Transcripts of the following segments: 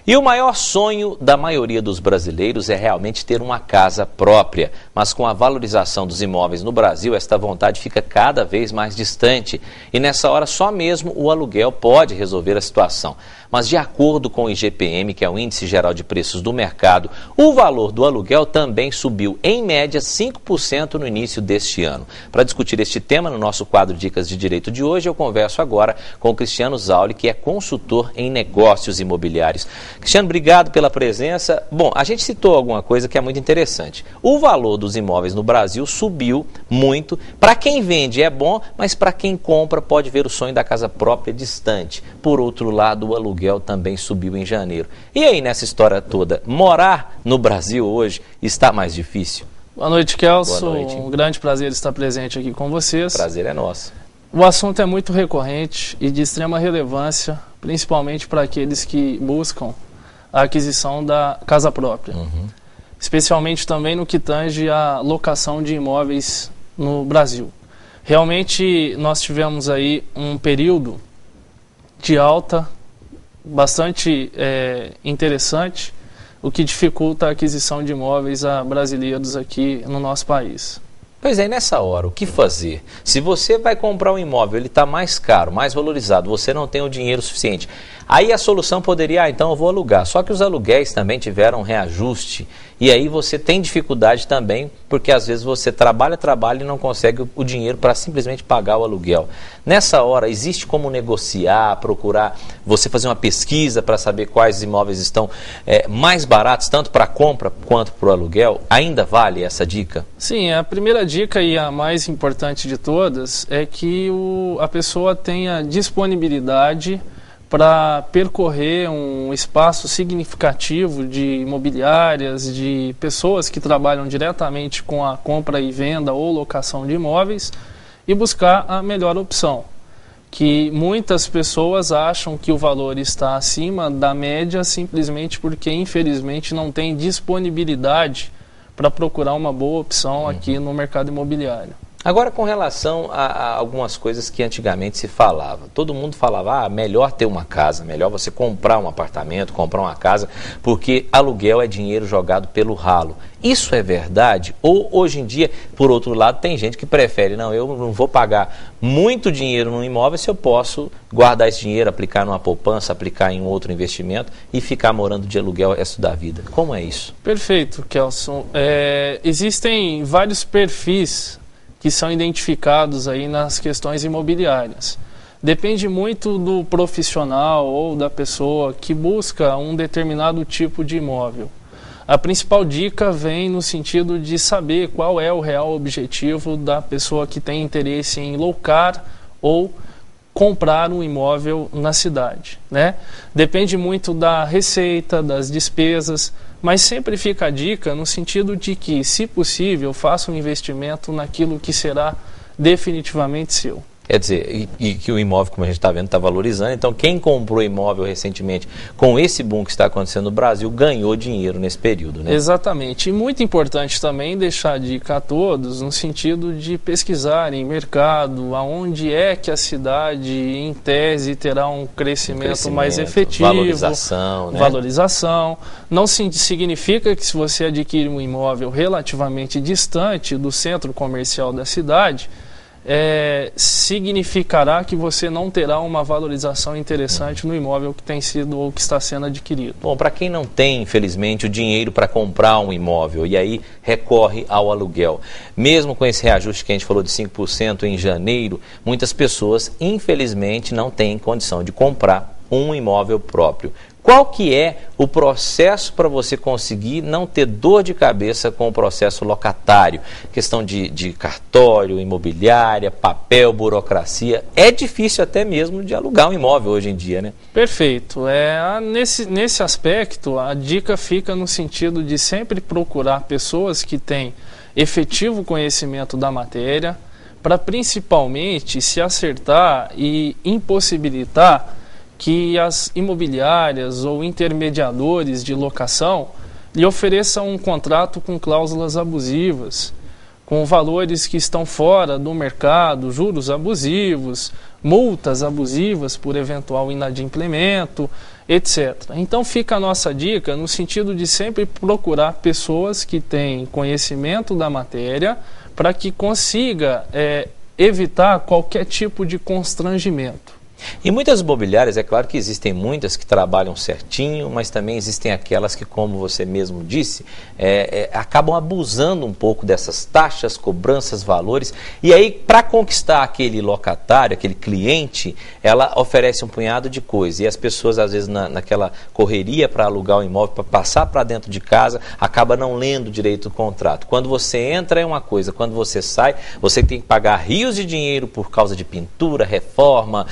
E o maior sonho da maioria dos brasileiros é realmente ter uma casa própria. Mas com a valorização dos imóveis no Brasil, esta vontade fica cada vez mais distante. E nessa hora, só mesmo o aluguel pode resolver a situação. Mas de acordo com o IGPM, que é o Índice Geral de Preços do Mercado, o valor do aluguel também subiu, em média, 5% no início deste ano. Para discutir este tema, no nosso quadro Dicas de Direito de hoje, eu converso agora com o Cristiano Zauli, que é consultor em negócios imobiliários. Cristiano, obrigado pela presença. Bom, a gente citou alguma coisa que é muito interessante. O valor dos imóveis no Brasil subiu muito. Para quem vende é bom, mas para quem compra pode ver o sonho da casa própria distante. Por outro lado, o aluguel também subiu em janeiro. E aí, nessa história toda, morar no Brasil hoje está mais difícil? Boa noite, Kelso. Boa noite. Um grande prazer estar presente aqui com vocês. Prazer é nosso. O assunto é muito recorrente e de extrema relevância, principalmente para aqueles que buscam a aquisição da casa própria. Especialmente também no que tange a locação de imóveis no Brasil. Realmente nós tivemos aí um período de alta bastante interessante, o que dificulta a aquisição de imóveis a brasileiros aqui no nosso país. Pois é, nessa hora, o que fazer? Se você vai comprar um imóvel, ele está mais caro, mais valorizado, você não tem o dinheiro suficiente. Aí a solução poderia, então eu vou alugar. Só que os aluguéis também tiveram um reajuste. E aí você tem dificuldade também, porque às vezes você trabalha e não consegue o dinheiro para simplesmente pagar o aluguel. Nessa hora, existe como negociar, procurar, você fazer uma pesquisa para saber quais imóveis estão mais baratos, tanto para a compra quanto para o aluguel? Ainda vale essa dica? Sim, a primeira dica e a mais importante de todas é que a pessoa tenha disponibilidade para percorrer um espaço significativo de imobiliárias, de pessoas que trabalham diretamente com a compra e venda ou locação de imóveis e buscar a melhor opção. Que muitas pessoas acham que o valor está acima da média simplesmente porque, infelizmente, não tem disponibilidade para procurar uma boa opção aqui no mercado imobiliário. Agora, com relação a algumas coisas que antigamente se falava. Todo mundo falava, melhor ter uma casa, melhor você comprar um apartamento, comprar uma casa, porque aluguel é dinheiro jogado pelo ralo. Isso é verdade? Ou hoje em dia, por outro lado, tem gente que prefere, não, eu não vou pagar muito dinheiro num imóvel se eu posso guardar esse dinheiro, aplicar numa poupança, aplicar em outro investimento e ficar morando de aluguel o resto da vida. Como é isso? Perfeito, Kelson. Existem vários perfis que são identificados aí nas questões imobiliárias. Depende muito do profissional ou da pessoa que busca um determinado tipo de imóvel. A principal dica vem no sentido de saber qual é o real objetivo da pessoa que tem interesse em locar ou comprar um imóvel na cidade, né? Depende muito da receita, das despesas, mas sempre fica a dica no sentido de que, se possível, faça um investimento naquilo que será definitivamente seu. Quer dizer, e que o imóvel, como a gente está vendo, está valorizando. Então, quem comprou imóvel recentemente com esse boom que está acontecendo no Brasil, ganhou dinheiro nesse período, né? Exatamente. E muito importante também deixar a dica a todos no sentido de pesquisarem mercado, aonde é que a cidade, em tese, terá um crescimento mais efetivo. Valorização, né? Valorização. Não significa que se você adquirir um imóvel relativamente distante do centro comercial da cidade, significará que você não terá uma valorização interessante no imóvel que tem sido ou que está sendo adquirido. Bom, para quem não tem, infelizmente, o dinheiro para comprar um imóvel e aí recorre ao aluguel, mesmo com esse reajuste que a gente falou de 5% em janeiro, muitas pessoas, infelizmente, não têm condição de comprar um imóvel próprio. Qual que é o processo para você conseguir não ter dor de cabeça com o processo locatário? Questão de cartório, imobiliária, papel, burocracia. É difícil até mesmo de alugar um imóvel hoje em dia, né? Perfeito. Nesse aspecto, a dica fica no sentido de sempre procurar pessoas que têm efetivo conhecimento da matéria, para principalmente se acertar e impossibilitar que as imobiliárias ou intermediadores de locação lhe ofereçam um contrato com cláusulas abusivas, com valores que estão fora do mercado, juros abusivos, multas abusivas por eventual inadimplemento, etc. Então fica a nossa dica no sentido de sempre procurar pessoas que têm conhecimento da matéria para que consiga evitar qualquer tipo de constrangimento. E muitas imobiliárias, é claro que existem muitas que trabalham certinho, mas também existem aquelas que, como você mesmo disse, acabam abusando um pouco dessas taxas, cobranças, valores. E aí, para conquistar aquele locatário, aquele cliente, ela oferece um punhado de coisas. E as pessoas, às vezes, naquela correria para alugar o imóvel, para passar para dentro de casa, acaba não lendo direito o contrato. Quando você entra é uma coisa, quando você sai, você tem que pagar rios de dinheiro por causa de pintura, reforma,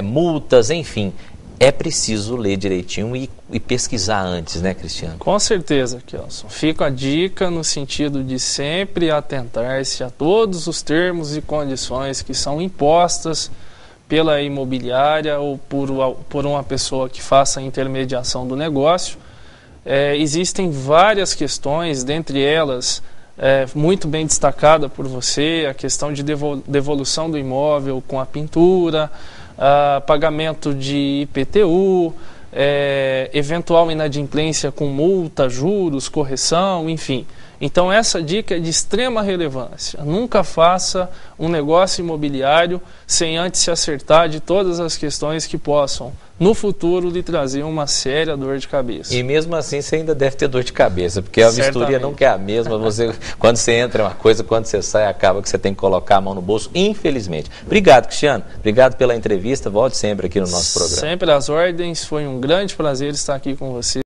multas, enfim. É preciso ler direitinho e pesquisar antes, né, Cristiano? Com certeza, Kelson. Fica a dica no sentido de sempre atentar-se a todos os termos e condições que são impostas pela imobiliária ou por uma pessoa que faça a intermediação do negócio. Existem várias questões, dentre elas, muito bem destacada por você, a questão de devolução do imóvel com a pintura, pagamento de IPTU, eventual inadimplência com multa, juros, correção, enfim. Então essa dica é de extrema relevância. Nunca faça um negócio imobiliário sem antes se acertar de todas as questões que possam, no futuro, lhe trazer uma séria dor de cabeça. E mesmo assim você ainda deve ter dor de cabeça, porque a vistoria nunca é a mesma. Quando você entra é uma coisa, quando você sai acaba que você tem que colocar a mão no bolso, infelizmente. Obrigado, Cristiano. Obrigado pela entrevista. Volte sempre aqui no nosso programa. Sempre às ordens. Foi um grande prazer estar aqui com você.